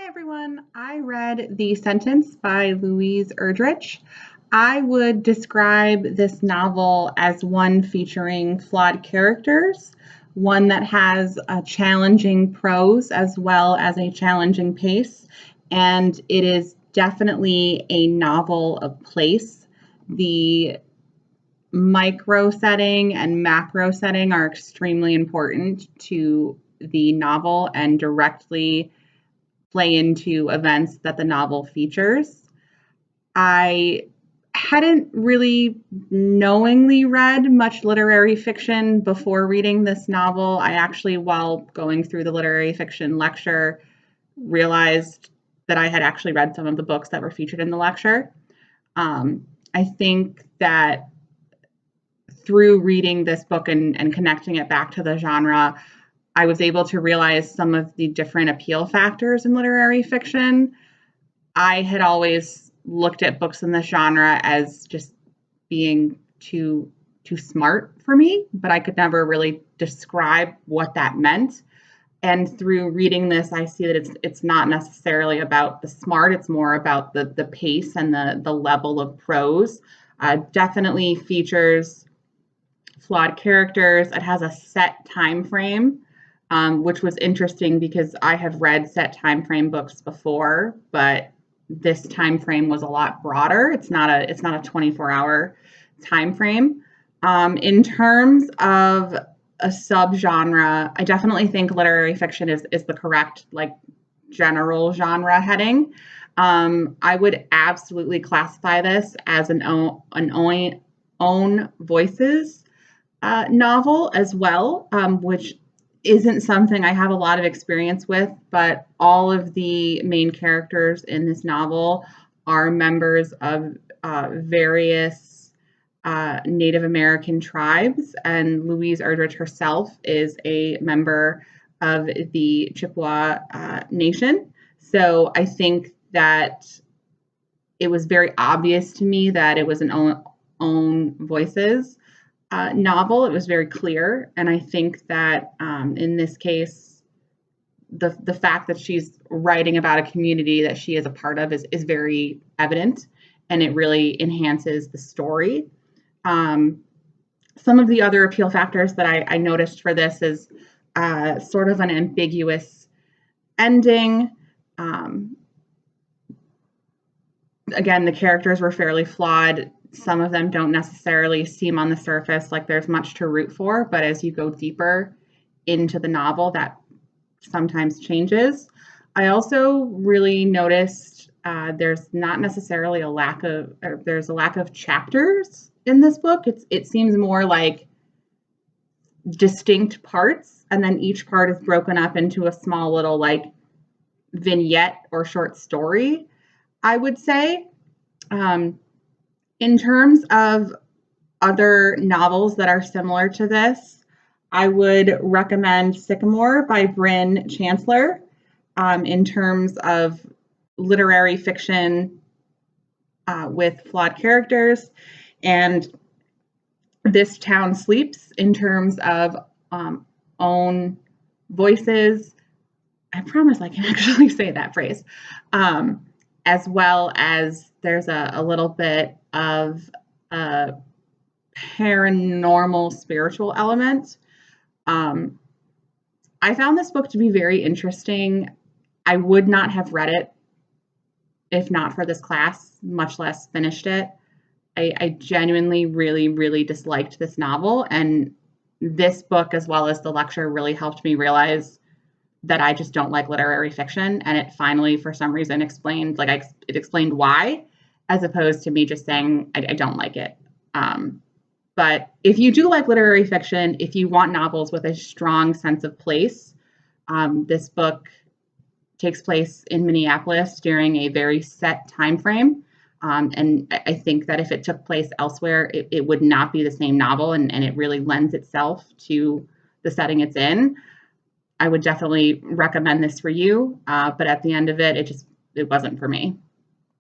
Everyone. I read The Sentence by Louise Erdrich. I would describe this novel as one featuring flawed characters, one that has a challenging prose as well as a challenging pace, and it is definitely a novel of place. The micro setting and macro setting are extremely important to the novel and directly play into events that the novel features. I hadn't really knowingly read much literary fiction before reading this novel. I actually, while going through the literary fiction lecture, realized that I had actually read some of the books that were featured in the lecture. I think that through reading this book and connecting it back to the genre, I was able to realize some of the different appeal factors in literary fiction. I had always looked at books in this genre as just being too smart for me, but I could never really describe what that meant. And through reading this, I see that it's not necessarily about the smart, it's more about the pace and the level of prose. Definitely features flawed characters. It has a set time frame, which was interesting because I have read set time frame books before, but this time frame was a lot broader. It's not a 24-hour time frame. In terms of a subgenre, I definitely think literary fiction is the correct general genre heading. I would absolutely classify this as an own voices novel as well, which isn't something I have a lot of experience with, but all of the main characters in this novel are members of various Native American tribes, and Louise Erdrich herself is a member of the Chippewa Nation. So I think that it was very obvious to me that it was an own voices novel. It was very clear, and I think that in this case, the fact that she's writing about a community that she is a part of is very evident, and it really enhances the story. Some of the other appeal factors that I noticed for this is sort of an ambiguous ending. Again, the characters were fairly flawed. Some of them don't necessarily seem on the surface like there's much to root for, but as you go deeper into the novel, that sometimes changes. I also really noticed there's not necessarily there's a lack of chapters in this book. It seems more like distinct parts, and then each part is broken up into a small little vignette or short story, I would say. In terms of other novels that are similar to this, I would recommend Sycamore by Bryn Chancellor in terms of literary fiction with flawed characters, and This Town Sleeps in terms of own voices. I promise I can actually say that phrase. As well as there's a little bit of a paranormal spiritual element. I found this book to be very interesting. I would not have read it if not for this class, much less finished it. I genuinely really, really disliked this novel, and this book, as well as the lecture, really helped me realize that I just don't like literary fiction, and it finally, for some reason, explained it explained why, as opposed to me just saying I don't like it. But if you do like literary fiction, if you want novels with a strong sense of place, this book takes place in Minneapolis during a very set time frame. And I think that if it took place elsewhere, it would not be the same novel, and it really lends itself to the setting it's in. I would definitely recommend this for you, but at the end of it, it wasn't for me.